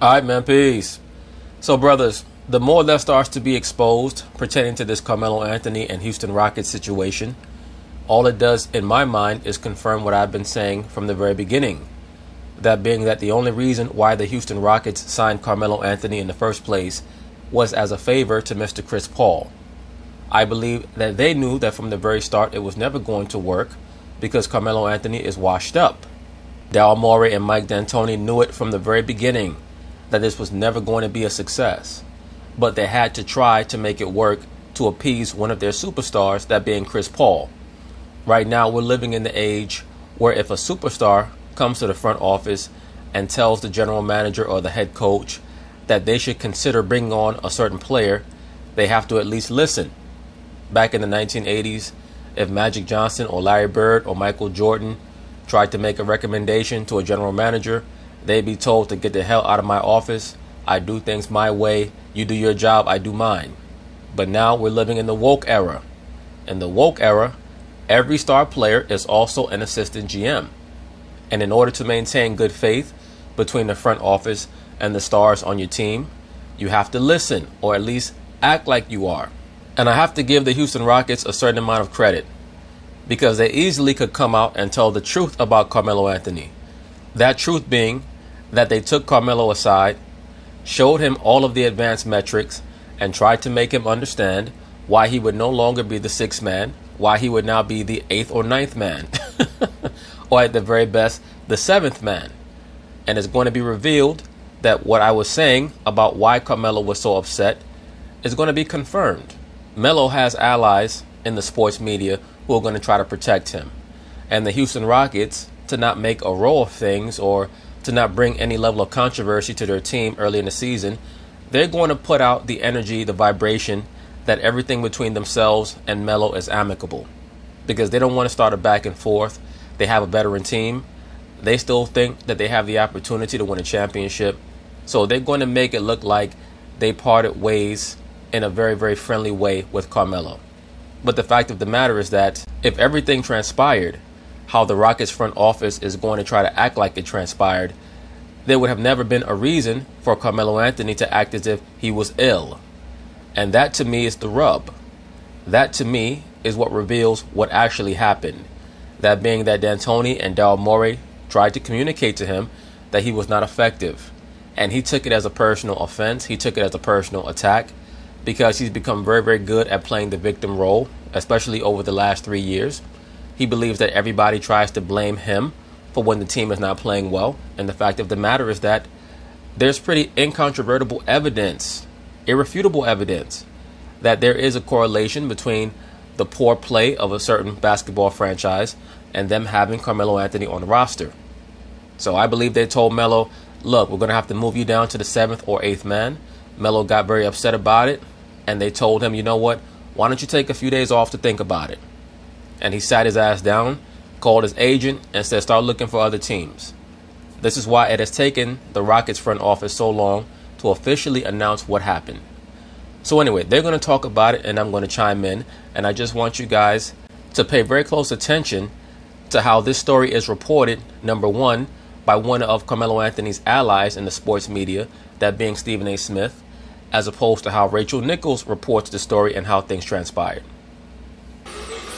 All right, man, peace. So, brothers, the more that starts to be exposed pertaining to this Carmelo Anthony and Houston Rockets situation, all it does, in my mind, is confirm what I've been saying from the very beginning. That being that the only reason why the Houston Rockets signed Carmelo Anthony in the first place was as a favor to Mr. Chris Paul. I believe that they knew that from the very start it was never going to work because Carmelo Anthony is washed up. Daryl Morey and Mike D'Antoni knew it from the very beginning that this was never going to be a success. But they had to try to make it work to appease one of their superstars, that being Chris Paul. Right now we're living in the age where if a superstar comes to the front office and tells the general manager or the head coach that they should consider bringing on a certain player, they have to at least listen. Back in the 1980s, if Magic Johnson or Larry Bird or Michael Jordan tried to make a recommendation to a general manager, they'd be told to get the hell out of my office. I do things my way. You do your job, I do mine. But now we're living in the woke era. In the woke era, every star player is also an assistant GM. And in order to maintain good faith between the front office and the stars on your team, you have to listen, or at least act like you are. And I have to give the Houston Rockets a certain amount of credit because they easily could come out and tell the truth about Carmelo Anthony. That truth being that they took Carmelo aside, showed him all of the advanced metrics, and tried to make him understand why he would no longer be the sixth man, why he would now be the eighth or ninth man, or at the very best, the seventh man. And it's going to be revealed that what I was saying about why Carmelo was so upset is going to be confirmed. Melo has allies in the sports media who are going to try to protect him. And the Houston Rockets, to not make a row of things or to not bring any level of controversy to their team early in the season, they're going to put out the energy, the vibration, that everything between themselves and Melo is amicable. Because they don't want to start a back and forth. They have a veteran team. They still think that they have the opportunity to win a championship. So they're going to make it look like they parted ways in a very, very friendly way with Carmelo. But the fact of the matter is that if everything transpired how the Rockets front office is going to try to act like it transpired, there would have never been a reason for Carmelo Anthony to act as if he was ill. And that to me is the rub. That to me is what reveals what actually happened. That being that D'Antoni and Daryl Morey tried to communicate to him that he was not effective. And he took it as a personal offense. He took it as a personal attack because he's become very, very good at playing the victim role, especially over the last 3 years. He believes that everybody tries to blame him for when the team is not playing well. And the fact of the matter is that there's pretty incontrovertible evidence, irrefutable evidence, that there is a correlation between the poor play of a certain basketball franchise and them having Carmelo Anthony on the roster. So I believe they told Melo, look, we're going to have to move you down to the seventh or eighth man. Melo got very upset about it, and they told him, you know what, why don't you take a few days off to think about it? And he sat his ass down, called his agent, and said, start looking for other teams. This is why it has taken the Rockets front office so long to officially announce what happened. So anyway, they're going to talk about it, and I'm going to chime in, and I just want you guys to pay very close attention to how this story is reported, number one, by one of Carmelo Anthony's allies in the sports media, that being Stephen A. Smith, as opposed to how Rachel Nichols reports the story and how things transpired.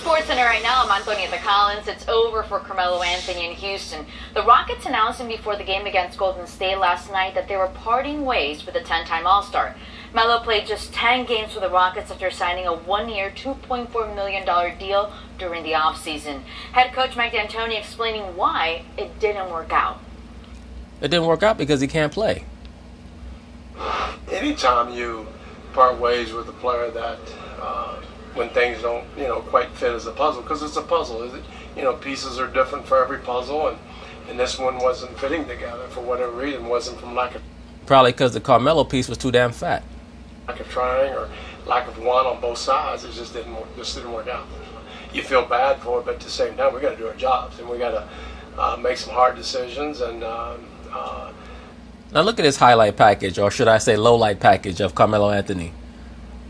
Sports Center right now, I'm Antonietta Collins. It's over for Carmelo Anthony in Houston. The Rockets announcing before the game against Golden State last night that they were parting ways with the 10-time All-Star. Melo played just 10 games for the Rockets after signing a one-year, $2.4 million deal during the offseason. Head coach Mike D'Antoni explaining why it didn't work out. It didn't work out because he can't play. Anytime you part ways with a player that when things don't quite fit as a puzzle, because it's a puzzle, pieces are different for every puzzle, and this one wasn't fitting together for whatever reason. Wasn't from lack of probably because the Carmelo piece was too damn fat, lack of trying or lack of want on both sides. It just didn't work out. You feel bad for it, but at the same time we got to do our jobs and we got to make some hard decisions. And now look at this highlight package, or should I say low light package, of Carmelo Anthony.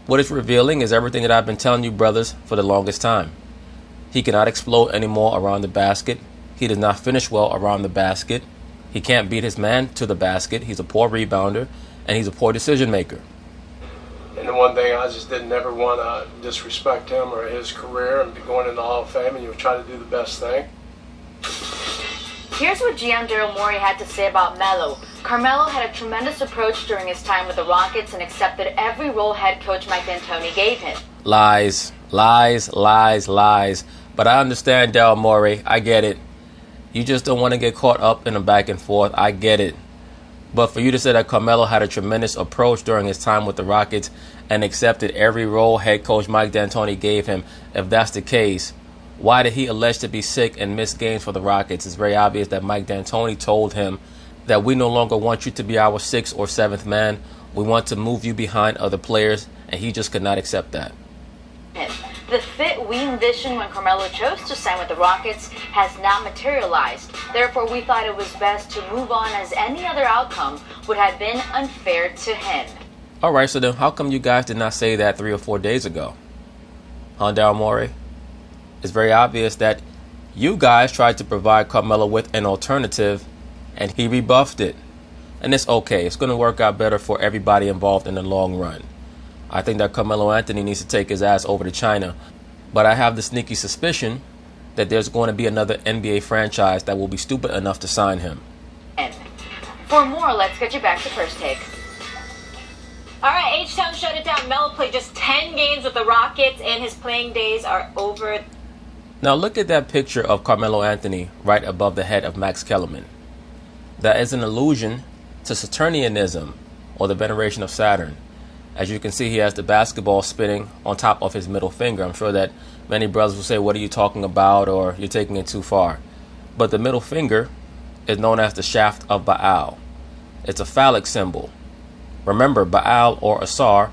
What it's revealing is everything that I've been telling you brothers for the longest time. He cannot explode anymore around the basket. He does not finish well around the basket. He can't beat his man to the basket. He's a poor rebounder, and he's a poor decision maker. And the one thing I just didn't ever want to disrespect him or his career and be going in the Hall of Fame, and you try to do the best thing. Here's what GM Daryl Morey had to say about Melo. Carmelo had a tremendous approach during his time with the Rockets and accepted every role head coach Mike D'Antoni gave him. Lies, lies, lies, lies. But I understand, Daryl Morey. I get it. You just don't want to get caught up in a back and forth. I get it. But for you to say that Carmelo had a tremendous approach during his time with the Rockets and accepted every role head coach Mike D'Antoni gave him, if that's the case, why did he allege to be sick and miss games for the Rockets? It's very obvious that Mike D'Antoni told him that we no longer want you to be our 6th or 7th man. We want to move you behind other players, and he just could not accept that. The fit we envisioned when Carmelo chose to sign with the Rockets has not materialized. Therefore, we thought it was best to move on, as any other outcome would have been unfair to him. All right, so then how come you guys did not say that 3 or 4 days ago? Huh, Daryl Morey? It's very obvious that you guys tried to provide Carmelo with an alternative, and he rebuffed it. And it's okay. It's going to work out better for everybody involved in the long run. I think that Carmelo Anthony needs to take his ass over to China. But I have the sneaky suspicion that there's going to be another NBA franchise that will be stupid enough to sign him. And for more, let's get you back to First Take. All right, H-Town shut it down. Melo played just 10 games with the Rockets, and his playing days are over. Now look at that picture of Carmelo Anthony right above the head of Max Kellerman. That is an allusion to Saturnianism, or the veneration of Saturn. As you can see, he has the basketball spinning on top of his middle finger. I'm sure that many brothers will say, what are you talking about, or you're taking it too far. But the middle finger is known as the shaft of Baal. It's a phallic symbol. Remember, Baal or Asar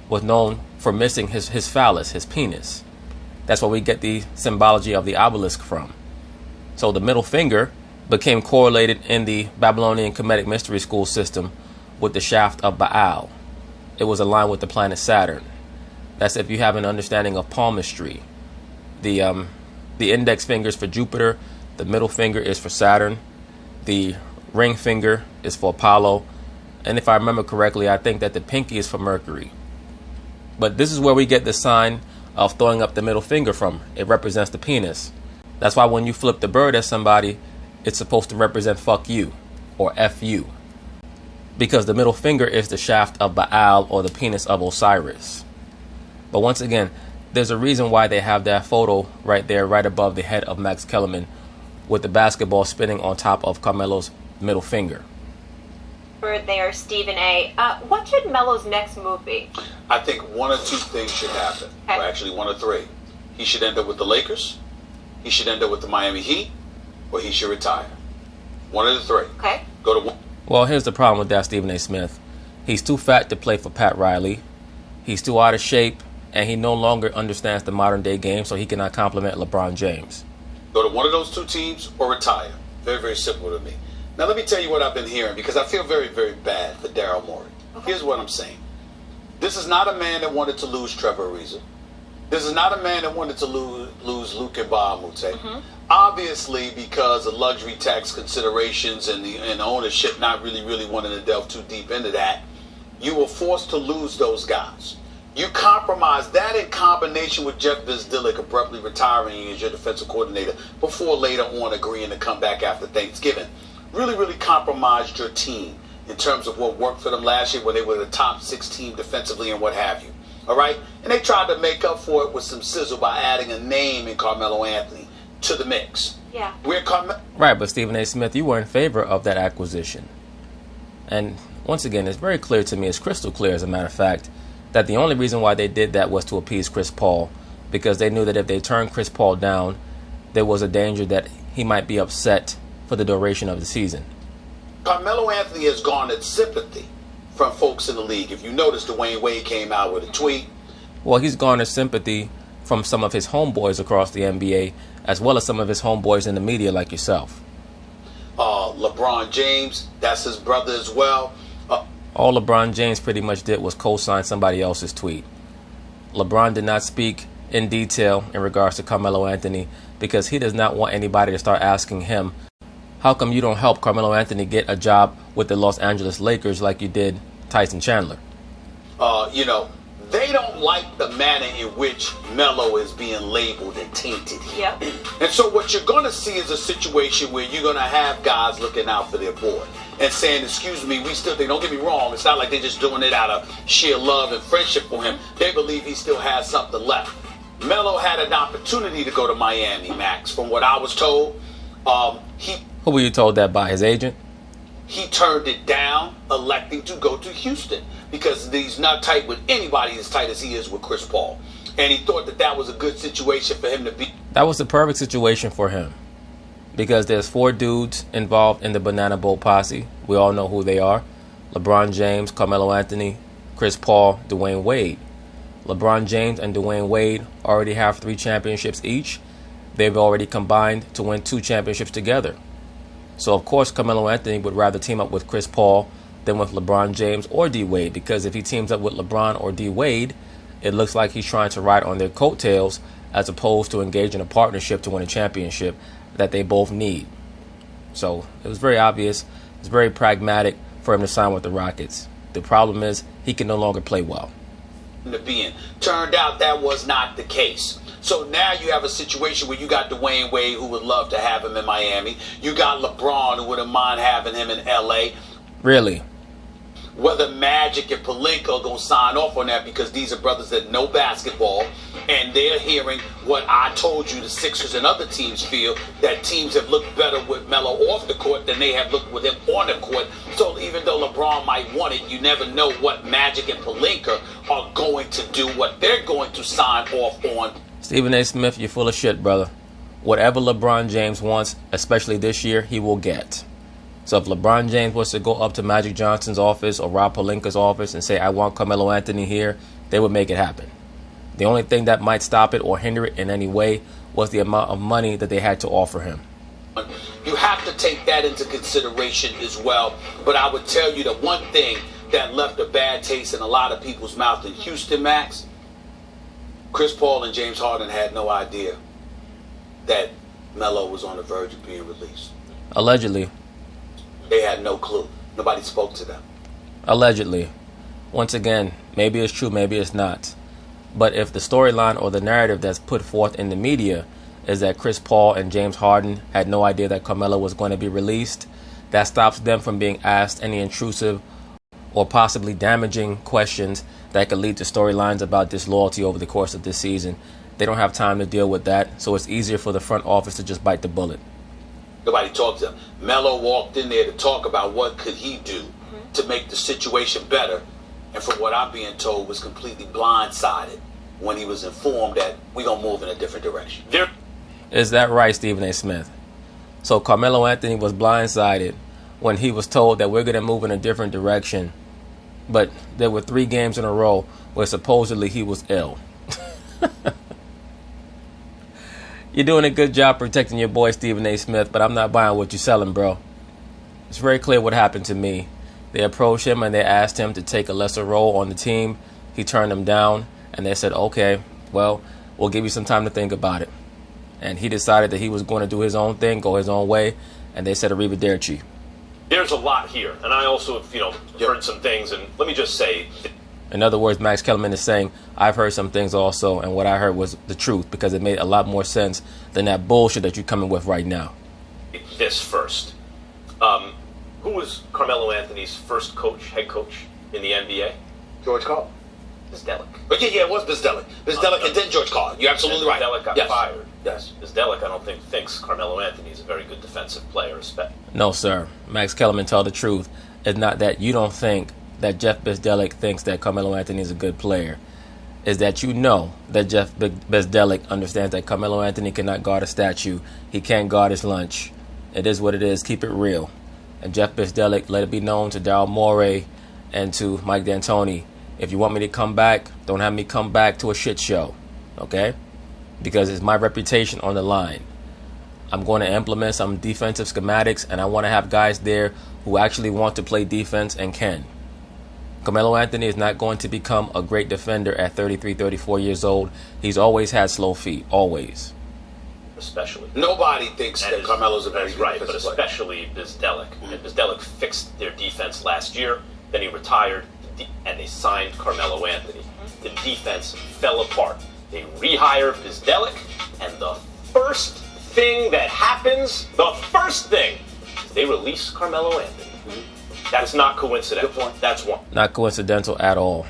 was known for missing his phallus, his penis. That's where we get the symbology of the obelisk from. So the middle finger became correlated in the Babylonian Kemetic mystery school system with the shaft of Baal. It was aligned with the planet Saturn. That's if you have an understanding of palmistry. The index finger is for Jupiter. The middle finger is for Saturn. The ring finger is for Apollo. And if I remember correctly, I think that the pinky is for Mercury. But this is where we get the sign of throwing up the middle finger from. It represents the penis. That's why when you flip the bird at somebody, it's supposed to represent fuck you or F you. Because the middle finger is the shaft of Baal, or the penis of Osiris. But once again, there's a reason why they have that photo right there, right above the head of Max Kellerman, with the basketball spinning on top of Carmelo's middle finger. There, Stephen A. What should Melo's next move be? I think one or two things should happen. Okay. Or actually, one or three. He should end up with the Lakers, he should end up with the Miami Heat, or he should retire. One of the three. Okay. Go to one. Well, here's the problem with that, Stephen A. Smith. He's too fat to play for Pat Riley. He's too out of shape, and he no longer understands the modern day game, so he cannot compliment LeBron James. Go to one of those two teams or retire. Very, very simple to me. Now, let me tell you what I've been hearing, because I feel very, very bad for Daryl Morey. Okay. Here's what I'm saying. This is not a man that wanted to lose Trevor Ariza. This is not a man that wanted to lose Luke Mbamute. Obviously, because of luxury tax considerations and the ownership not really wanting to delve too deep into that, you were forced to lose those guys. You compromised that in combination with Jeff Vizdilik abruptly retiring as your defensive coordinator before later on agreeing to come back after Thanksgiving. Really compromised your team in terms of what worked for them last year when they were the top 6 team defensively and what have you. All right? And they tried to make up for it with some sizzle by adding a name in Carmelo Anthony to the mix. Yeah. Right, but Stephen A. Smith, you were in favor of that acquisition. And once again, it's very clear to me, it's crystal clear as a matter of fact, that the only reason why they did that was to appease Chris Paul, because they knew that if they turned Chris Paul down, there was a danger that he might be upset for the duration of the season. Carmelo Anthony has garnered sympathy from folks in the league. If you notice, Dwayne Wade came out with a tweet. Well, he's garnered sympathy from some of his homeboys across the NBA, as well as some of his homeboys in the media like yourself. LeBron James, that's his brother as well. All LeBron James pretty much did was co-sign somebody else's tweet. LeBron did not speak in detail in regards to Carmelo Anthony because he does not want anybody to start asking him how come you don't help Carmelo Anthony get a job with the Los Angeles Lakers like you did Tyson Chandler? They don't like the manner in which Melo is being labeled and tainted here. Yep. And so what you're going to see is a situation where you're going to have guys looking out for their boy and saying, excuse me, we still think, don't get me wrong, it's not like they're just doing it out of sheer love and friendship for him. They believe he still has something left. Melo had an opportunity to go to Miami, Max. From what I was told, Who were you told that by? His agent? he turned it down, electing to go to Houston because he's not tight with anybody as tight as he is with Chris Paul. And he thought that was a good situation for him to be. That was the perfect situation for him because there's 4 dudes involved in the Banana Boat posse. We all know who they are. LeBron James, Carmelo Anthony, Chris Paul, Dwayne Wade. LeBron James and Dwayne Wade already have 3 championships each. They've already combined to win 2 championships together. So, of course, Carmelo Anthony would rather team up with Chris Paul than with LeBron James or D. Wade, because if he teams up with LeBron or D. Wade, it looks like he's trying to ride on their coattails as opposed to engage in a partnership to win a championship that they both need. So it was very obvious. It's very pragmatic for him to sign with the Rockets. The problem is he can no longer play well. Turned out that was not the case. So now you have a situation where you got Dwayne Wade, who would love to have him in Miami. You got LeBron, who wouldn't mind having him in L.A. Really? Whether Magic and Pelinka are going to sign off on that, because these are brothers that know basketball, and they're hearing what I told you the Sixers and other teams feel, that teams have looked better with Melo off the court than they have looked with him on the court. So even though LeBron might want it, you never know what Magic and Pelinka are going to do, what they're going to sign off on. Stephen A. Smith, you're full of shit, brother. Whatever LeBron James wants, especially this year, he will get. So if LeBron James was to go up to Magic Johnson's office or Rob Pelinka's office and say, I want Carmelo Anthony here, they would make it happen. The only thing that might stop it or hinder it in any way was the amount of money that they had to offer him. You have to take that into consideration as well. But I would tell you the one thing that left a bad taste in a lot of people's mouth in Houston, Max, Chris Paul and James Harden had no idea that Melo was on the verge of being released. Allegedly. They had no clue. Nobody spoke to them. Allegedly. Once again, maybe it's true, maybe it's not. But if the storyline or the narrative that's put forth in the media is that Chris Paul and James Harden had no idea that Carmelo was going to be released, that stops them from being asked any intrusive or possibly damaging questions that could lead to storylines about disloyalty over the course of this season. They don't have time to deal with that, so it's easier for the front office to just bite the bullet. Nobody talked to him. Melo walked in there to talk about what could he do to make the situation better, and from what I'm being told, was completely blindsided when he was informed that we're going to move in a different direction. Is that right, Stephen A. Smith? So Carmelo Anthony was blindsided when he was told that we're going to move in a different direction, but there were 3 games in a row where supposedly he was ill. You're doing a good job protecting your boy Stephen A. Smith, but I'm not buying what you're selling, bro. It's very clear what happened to me. They approached him and they asked him to take a lesser role on the team. He turned them down, and they said, okay, well, we'll give you some time to think about it. And he decided that he was going to do his own thing, go his own way, and they said arrivederci. There's a lot here, and I also have, heard some things, and let me just say... In other words, Max Kellerman is saying, I've heard some things also, and what I heard was the truth, because it made a lot more sense than that bullshit that you're coming with right now. This first. Who was Carmelo Anthony's first head coach in the NBA? George Karl. Bizdelic. But yeah, it was Bizdelic. Bizdelic and then George Karl. You're absolutely right. Bizdelic got Yes. fired. Yes. Bizdelic, I don't think, thinks Carmelo Anthony is a very good defensive player. No, sir. Max Kellerman, tell the truth. It's not that you don't think that Jeff Bizdelic thinks that Carmelo Anthony is a good player. Is that you know that Jeff Bizdelic understands that Carmelo Anthony cannot guard a statue. He can't guard his lunch. It is what it is. Keep it real. And Jeff Bizdelic let it be known to Daryl Morey and to Mike D'Antoni, if you want me to come back, don't have me come back to a shit show. Okay? Because it's my reputation on the line. I'm going to implement some defensive schematics, and I want to have guys there who actually want to play defense and can. Carmelo Anthony is not going to become a great defender at 33, 34 years old. He's always had slow feet. Always. especially. Nobody thinks that Carmelo's a very good right, but defensive player. especially Bizdelic. And Bizdelic fixed their defense last year. Then he retired, and they signed Carmelo Anthony. The defense fell apart. They rehire Bizdelic, and the first thing that happens, they release Carmelo Anthony. That's not coincidental. Good point. That's one. Not coincidental at all.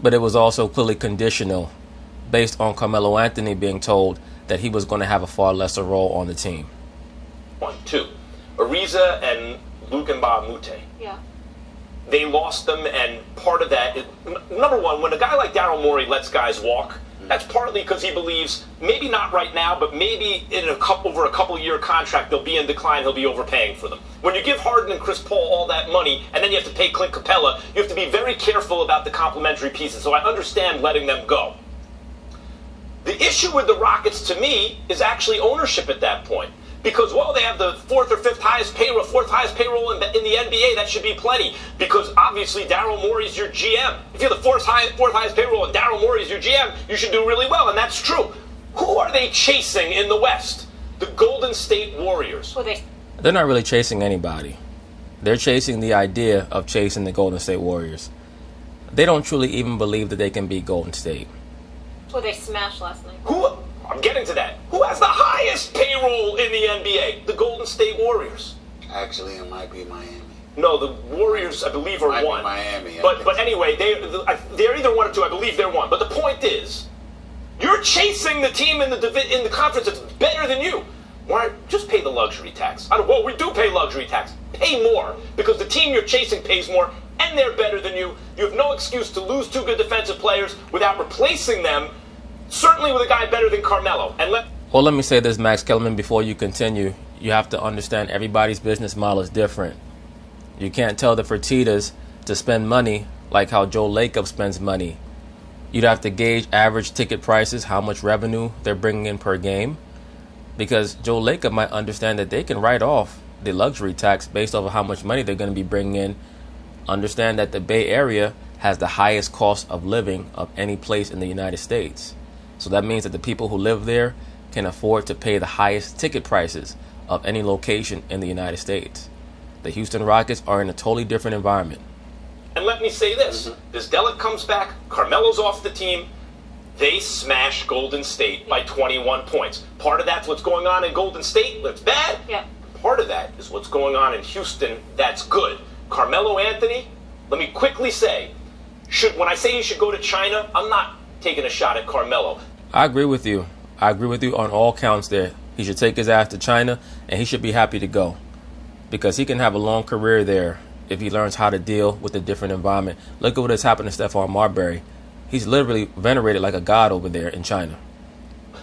But it was also clearly conditional based on Carmelo Anthony being told that he was going to have a far lesser role on the team. 1, 2. Ariza and Lukenba Mute. Yeah. They lost them, and part of that is, number one, when a guy like Daryl Morey lets guys walk, that's partly because he believes, maybe not right now, but maybe over a couple-year contract, they'll be in decline, he'll be overpaying for them. When you give Harden and Chris Paul all that money, and then you have to pay Clint Capella, you have to be very careful about the complementary pieces, so I understand letting them go. The issue with the Rockets, to me, is actually ownership at that point. Because, well, they have the fourth highest payroll in the NBA, that should be plenty. Because, obviously, Daryl Morey's your GM. If you're the fourth highest payroll and Daryl Morey's your GM, you should do really well, and that's true. Who are they chasing in the West? The Golden State Warriors. Well, They're not really chasing anybody. They're chasing the idea of chasing the Golden State Warriors. They don't truly even believe that they can beat Golden State. they smashed last night. I'm getting to that. Who has the highest payroll in the NBA? The Golden State Warriors. Actually, it might be Miami. No, the Warriors, I believe, are Might be one. Miami. But anyway, they're either one or two. I believe they're one. But the point is, you're chasing the team in the conference that's better than you. Why? Just pay the luxury tax. Well, we do pay luxury tax. Pay more, because the team you're chasing pays more, and they're better than you. You have no excuse to lose two good defensive players without replacing them, certainly with a guy better than Carmelo. Well, let me say this, Max Kellerman, before you continue. You have to understand everybody's business model is different. You can't tell the Fertittas to spend money like how Joe Lacob spends money. You'd have to gauge average ticket prices, how much revenue they're bringing in per game, because Joe Lacob might understand that they can write off the luxury tax based off of how much money they're going to be bringing in. Understand that the Bay Area has the highest cost of living of any place in the United States. So that means that the people who live there can afford to pay the highest ticket prices of any location in the United States. The Houston Rockets are in a totally different environment. And let me say this. Bizdelic comes back, Carmelo's off the team. They smash Golden State by 21 points. Part of that's what's going on in Golden State that's bad. Yeah. Part of that is what's going on in Houston that's good. Carmelo Anthony, let me quickly say, when I say he should go to China, I'm not taking a shot at Carmelo. I agree with you. I agree with you on all counts there. He should take his ass to China, and he should be happy to go, because he can have a long career there if he learns how to deal with a different environment. Look at what has happened to Stephon Marbury. He's literally venerated like a god over there in China.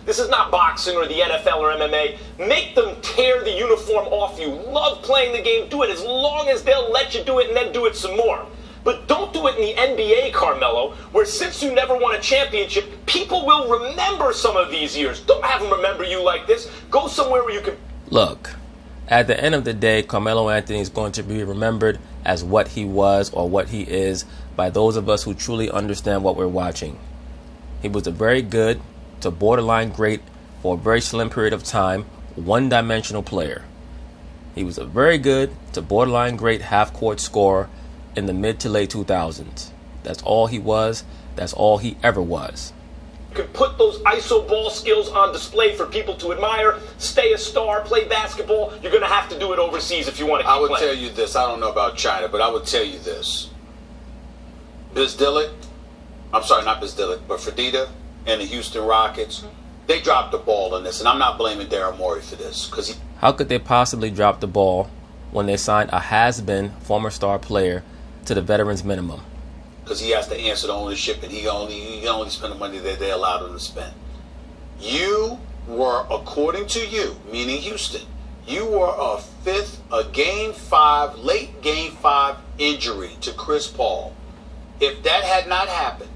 This is not boxing or the NFL or MMA. Make them tear the uniform off you. Love playing the game. Do it as long as they'll let you do it, and then do it some more. But don't do it in the NBA, Carmelo, where since you never won a championship, people will remember some of these years. Don't have them remember you like this. Go somewhere where you can... Look, at the end of the day, Carmelo Anthony is going to be remembered as what he was or what he is by those of us who truly understand what we're watching. He was a very good to borderline great for a very slim period of time, one-dimensional player. He was a very good to borderline great half-court scorer in the mid to late 2000s. That's all he was. That's all he ever was. You can put those iso ball skills on display for people to admire, stay a star, play basketball. You're going to have to do it overseas if you want to keep I would playing. tell you this. I don't know about China, but I would tell you this. Bizdelic, I'm sorry, not Bizdelic, but Fertitta and the Houston Rockets, they dropped the ball on this, and I'm not blaming Daryl Morey for this, because How could they possibly drop the ball when they signed a has-been former star player to the veterans minimum? Because he has to answer the ownership, and he can only spend the money that they allowed him to spend. You were, according to you, meaning Houston, you were a game 5, late game 5 injury to Chris Paul. If that had not happened,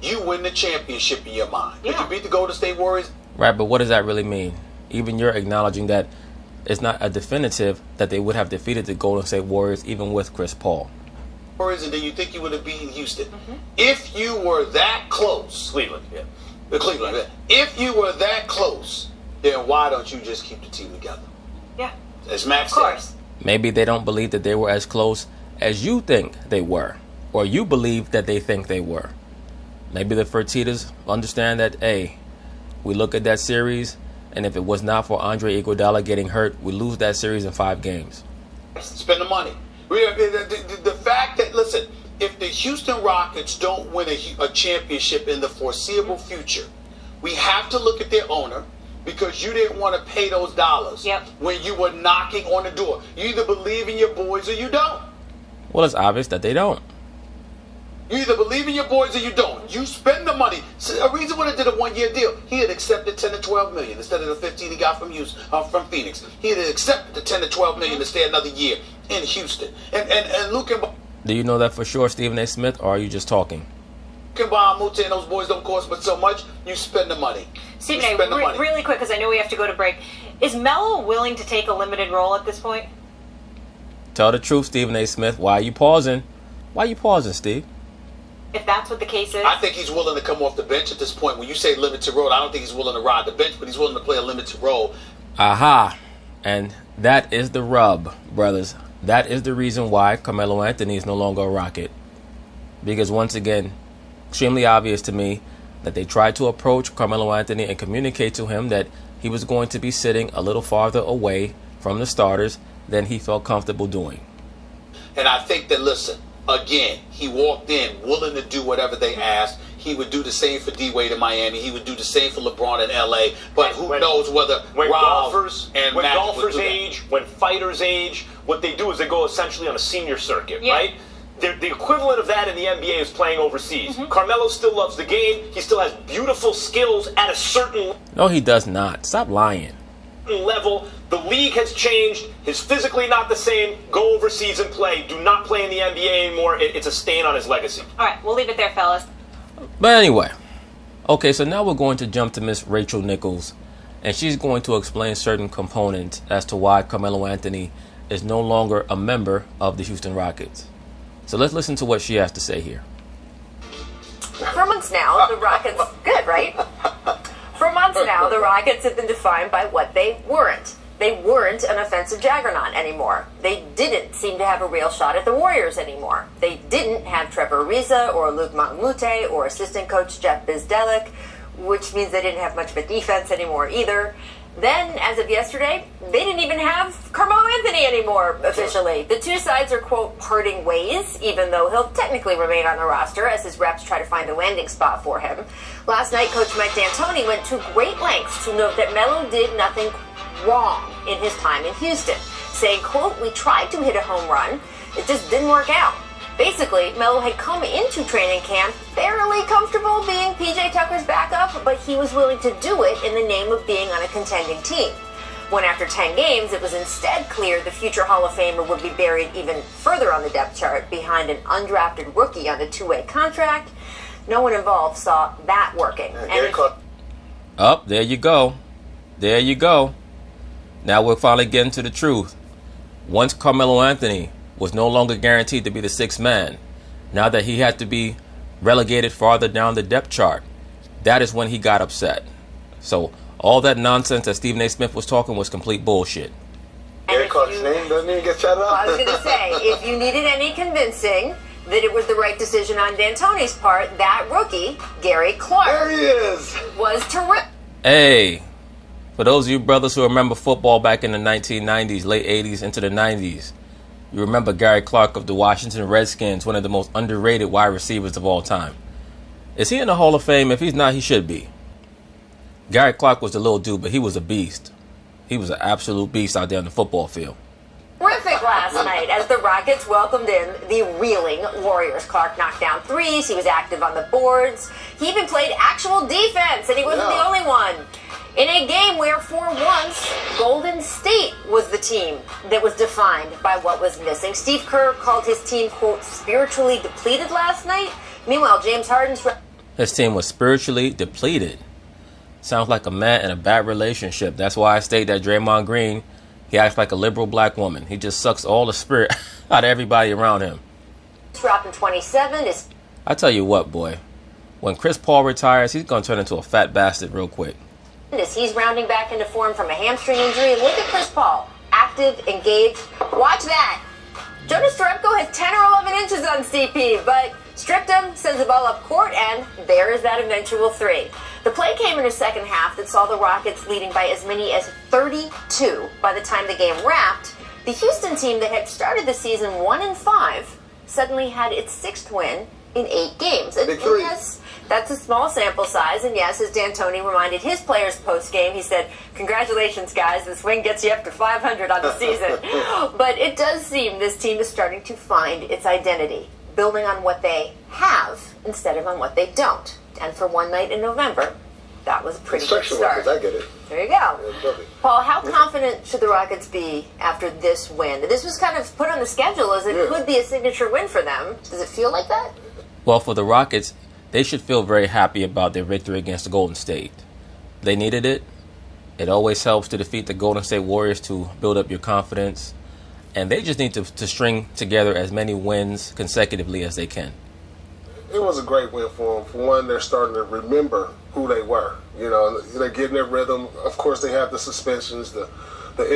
you win the championship in your mind. Did you beat the Golden State Warriors? Right, but what does that really mean? Even you're acknowledging that it's not a definitive that they would have defeated the Golden State Warriors even with Chris Paul. And then you think you would have beaten Houston. If you were that close, Cleveland, yeah. Cleveland, if you were that close, then why don't you just keep the team together? Yeah. As Max Of course. said. Maybe they don't believe that they were as close as you think they were, or you believe that they think they were. Maybe the Fertittas understand that, hey, we look at that series, and if it was not for Andre Iguodala getting hurt, we lose that series in 5 games. Spend the money. The fact that, listen, if the Houston Rockets don't win a championship in the foreseeable future, we have to look at their owner, because you didn't want to pay those dollars when you were knocking on the door. You either believe in your boys or you don't. Well, it's obvious that they don't. You either believe in your boys or you don't. You spend the money. So Ariza would have did a 1-year deal. He had accepted 10 to 12 million instead of the 15 he got from Phoenix. He had accepted the 10 to 12 million to stay another year in Houston. And Luke and Do you know that for sure, Stephen A. Smith, or are you just talking? Mute and those boys don't cost but so much. You spend the money. Stephen A., really quick, because I know we have to go to break. Is Melo willing to take a limited role at this point? Tell the truth, Stephen A. Smith. Why are you pausing? Why are you pausing, Steve? If that's what the case is. I think he's willing to come off the bench at this point. When you say limited role, I don't think he's willing to ride the bench, but he's willing to play a limited role. Aha. And that is the rub, brothers. That is the reason why Carmelo Anthony is no longer a Rocket. Because once again, extremely obvious to me that they tried to approach Carmelo Anthony and communicate to him that he was going to be sitting a little farther away from the starters than he felt comfortable doing. And I think that, listen, again, he walked in willing to do whatever they asked. He would do the same for D-Wade in Miami. He would do the same for LeBron in L.A. But who knows whether when Rob golfers, and when Magic golfers would do that. age, when fighters age, what they do is they go essentially on a senior circuit, right? The equivalent of that in the NBA is playing overseas. Carmelo still loves the game. He still has beautiful skills at a certain No, he does not. Stop lying. level. The league has changed. He's physically not the same. Go overseas and play. Do not play in the NBA anymore. It's a stain on his legacy. All right, we'll leave it there, fellas. But anyway, okay, so now we're going to jump to Miss Rachel Nichols, and she's going to explain certain components as to why Carmelo Anthony is no longer a member of the Houston Rockets. So let's listen to what she has to say here. For months now, the Rockets... Good, right? For months now, the Rockets have been defined by what they weren't. They weren't an offensive juggernaut anymore. They didn't seem to have a real shot at the Warriors anymore. They didn't have Trevor Ariza or Luke Mamute or assistant coach Jeff Bizdelik, which means they didn't have much of a defense anymore either. Then, as of yesterday, they didn't even have Carmelo Anthony anymore, officially. The two sides are, quote, parting ways, even though he'll technically remain on the roster as his reps try to find a landing spot for him. Last night, Coach Mike D'Antoni went to great lengths to note that Melo did nothing wrong in his time in Houston, saying, quote, "We tried to hit a home run. It just didn't work out." Basically, Melo had come into training camp fairly comfortable being PJ Tucker's backup, but he was willing to do it in the name of being on a contending team. When after 10 games, it was instead clear the future Hall of Famer would be buried even further on the depth chart behind an undrafted rookie on a 2-way contract, no one involved saw that working. There you go. There you go. Now we're finally getting to the truth. Once Carmelo Anthony was no longer guaranteed to be the sixth man, now that he had to be relegated farther down the depth chart, that is when he got upset. So all that nonsense that Stephen A. Smith was talking was complete bullshit. Name doesn't even get shut up. I was going to say, if you needed any convincing that it was the right decision on D'Antoni's part, that rookie, Gary Clark, There he is. was terrific. Hey, for those of you brothers who remember football back in the 1990s, late 80s into the 90s, you remember Gary Clark of the Washington Redskins, one of the most underrated wide receivers of all time. Is he in the Hall of Fame? If he's not, he should be. Gary Clark was a little dude, but he was a beast. He was an absolute beast out there on the football field. Terrific last night as the Rockets welcomed in the reeling Warriors. Clark knocked down threes. He was active on the boards. He even played actual defense, and he wasn't the only one. In a game where, for once, Golden State was the team that was defined by what was missing. Steve Kerr called his team, quote, spiritually depleted last night. Meanwhile, James Harden's... His team was spiritually depleted. Sounds like a man in a bad relationship. That's why I state that Draymond Green, he acts like a liberal black woman. He just sucks all the spirit out of everybody around him. dropping 27 is... I tell you what, boy. When Chris Paul retires, he's going to turn into a fat bastard real quick. as he's rounding back into form from a hamstring injury. And look at Chris Paul, active, engaged. Watch that. Jonas Jerebko has 10 or 11 inches on CP, but stripped him, sends the ball up court, and there is that eventual three. The play came in a second half that saw the Rockets leading by as many as 32 by the time the game wrapped. The Houston team that had started the season 1-5 suddenly had its 6th win in 8 games. And yes, that's a small sample size. And yes, as D'Antoni reminded his players post-game, he said, "Congratulations, guys. This win gets you up to 500 on the season." But it does seem this team is starting to find its identity, building on what they have instead of on what they don't. And for one night in November, that was a pretty good start. I get it. There you go. Yeah, Paul, how confident should the Rockets be after this win? This was kind of put on the schedule as it could be a signature win for them. Does it feel like that? Well, for the Rockets, they should feel very happy about their victory against the Golden State. They needed it. It always helps to defeat the Golden State Warriors to build up your confidence. And they just need to string together as many wins consecutively as they can. It was a great win for them. For one, they're starting to remember who they were. You know, they're getting their rhythm. Of course, they have the suspensions, the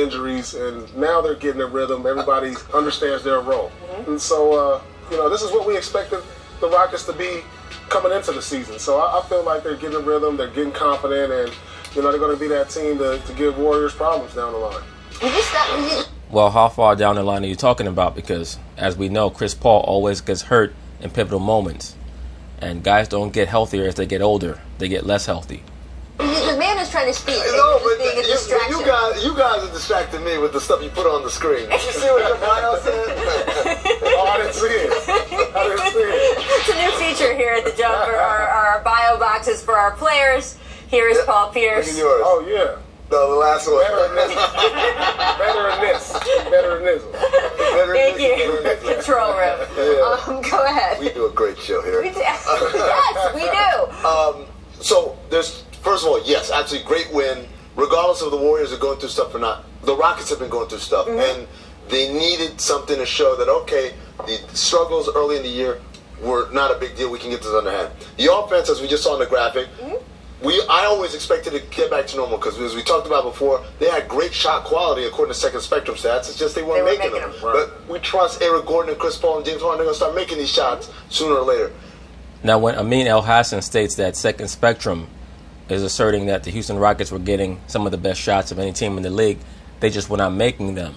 injuries, and now they're getting their rhythm. Everybody understands their role. And so, this is what we expected the Rockets to be coming into the season. So I feel like they're getting a rhythm, they're getting confident, and, they're going to be that team to give Warriors problems down the line. Well, how far down the line are you talking about? Because, as we know, Chris Paul always gets hurt in pivotal moments. And guys don't get healthier as they get older. They get less healthy. The man is trying to speak. No, but being a distraction. you guys are distracting me with the stuff you put on the screen. Did you see what the bio said? Oh, I didn't see it. It's a new feature here at the Jumper. Our bio boxes for our players. Here is Paul Pierce. Look at yours. Oh, yeah. No, the last one. Better than this one. Thank you. Control room. Yeah. Go ahead. We do a great show here. Yes, we do. So first of all, yes, absolutely great win. Regardless of the Warriors are going through stuff or not, the Rockets have been going through stuff, and they needed something to show that, okay, the struggles early in the year were not a big deal. We can get this under hand. The offense, as we just saw in the graphic, I always expected to get back to normal because, as we talked about before, they had great shot quality according to Second Spectrum stats. It's just they weren't making them. But we trust Eric Gordon and Chris Paul and James Harden. They're going to start making these shots sooner or later. Now, when Amin El-Hassan states that Second Spectrum is asserting that the Houston Rockets were getting some of the best shots of any team in the league, they just were not making them.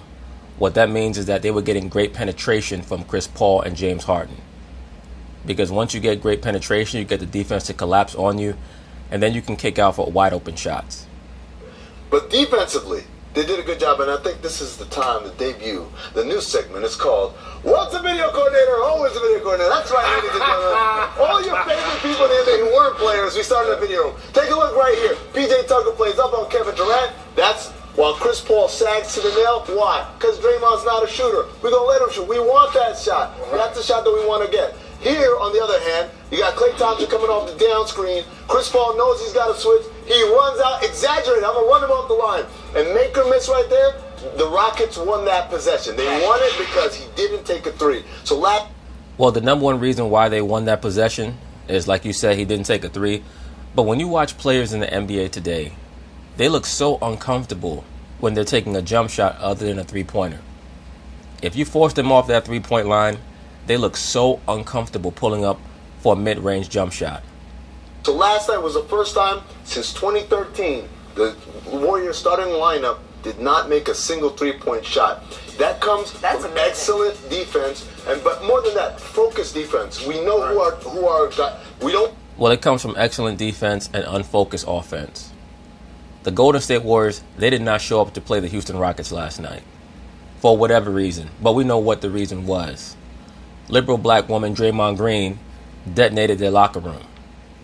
What that means is that they were getting great penetration from Chris Paul and James Harden. Because once you get great penetration, you get the defense to collapse on you, and then you can kick out for wide open shots. But defensively, they did a good job, and I think this is the time to debut the new segment. It's called What's a Video Coordinator? Always a Video Coordinator. That's right, ladies and gentlemen. All your favorite people in there who weren't players, we started a video. Take a look right here. PJ Tucker plays up on Kevin Durant. That's while Chris Paul sags to the nail. Why? Because Draymond's not a shooter. We're going to let him shoot. We want that shot. That's the shot that we want to get. Here, on the other hand, you got Klay Thompson coming off the down screen. Chris Paul knows he's got to switch. He runs out, exaggerated. I'm going to run him off the line. And make or miss right there, the Rockets won that possession. They won it because he didn't take a three. Well, the number one reason why they won that possession is, like you said, he didn't take a three. But when you watch players in the NBA today, they look so uncomfortable when they're taking a jump shot other than a three-pointer. If you force them off that three-point line, they look so uncomfortable pulling up for a mid-range jump shot. So last night was the first time since 2013 the Warriors starting lineup did not make a single three-point shot. That comes from excellent defense, but more than that, focused defense. We know who are we don't. Well, it comes from excellent defense and unfocused offense. The Golden State Warriors, they did not show up to play the Houston Rockets last night for whatever reason, but we know what the reason was. Liberal black woman Draymond Green detonated their locker room.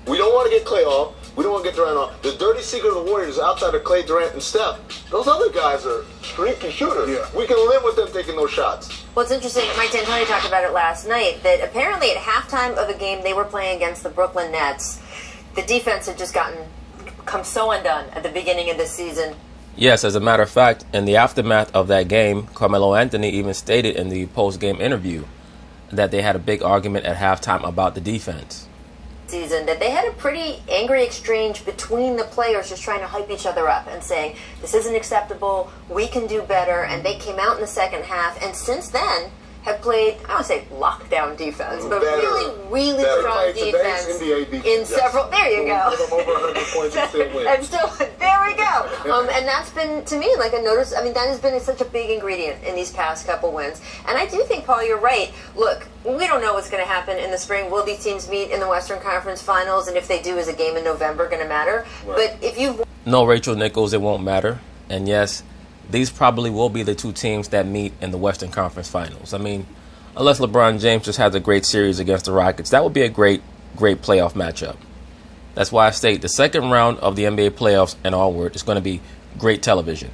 We don't want to get Klay off. We don't want to get Durant off. The dirty secret of the Warriors outside of Klay, Durant, and Steph, those other guys are streaky shooters. Yeah. We can live with them taking those shots. Well, it's interesting. Mike D'Antoni talked about it last night, that apparently at halftime of a game they were playing against the Brooklyn Nets, the defense had just come so undone at the beginning of the season. Yes, as a matter of fact, in the aftermath of that game, Carmelo Anthony even stated in the post-game interview that they had a big argument at halftime about the defense. season that they had a pretty angry exchange between the players just trying to hype each other up and saying, this isn't acceptable, we can do better, and they came out in the second half, and since then have played, I don't want to say lockdown defense, but really strong defense in several. There you go. Over 100 points and still win. And still, there we go. And that's been, to me, like a notice. I mean, that has been such a big ingredient in these past couple wins. And I do think, Paul, you're right. Look, we don't know what's going to happen in the spring. Will these teams meet in the Western Conference Finals? And if they do, is a game in November going to matter? Right. But if you've No, Rachel Nichols, it won't matter. And yes, these probably will be the two teams that meet in the Western Conference Finals. I mean, unless LeBron James just has a great series against the Rockets, that would be a great playoff matchup. That's why I state the second round of the NBA playoffs and onward is going to be great television.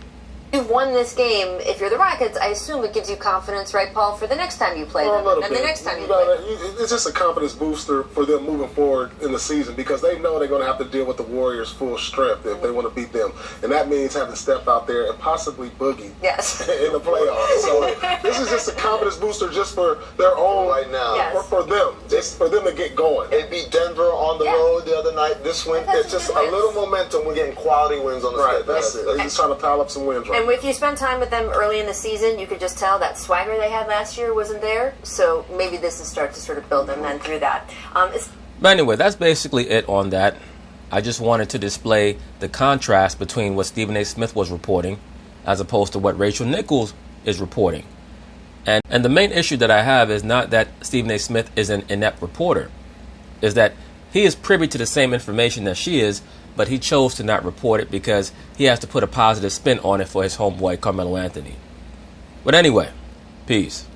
You've won this game. If you're the Rockets, I assume it gives you confidence, right, Paul, for the next time you play them, and the next time you play them. It's just a confidence booster for them moving forward in the season because they know they're going to have to deal with the Warriors full strength if they want to beat them, and that means having to step out there and possibly boogie in the playoffs. So this is just a confidence booster just for their own right now, for them, just for them to get going. They beat Denver on the road the other night. This win, it's just a little momentum. We're getting quality wins on the schedule. That's it. They're just trying to pile up some wins. And if you spend time with them early in the season, you could just tell that swagger they had last year wasn't there. So maybe this is start to sort of build them then through that. But anyway, that's basically it on that. I just wanted to display the contrast between what Stephen A. Smith was reporting as opposed to what Rachel Nichols is reporting. And the main issue that I have is not that Stephen A. Smith is an inept reporter, is that he is privy to the same information that she is, but he chose to not report it because he has to put a positive spin on it for his homeboy Carmelo Anthony. But anyway, peace.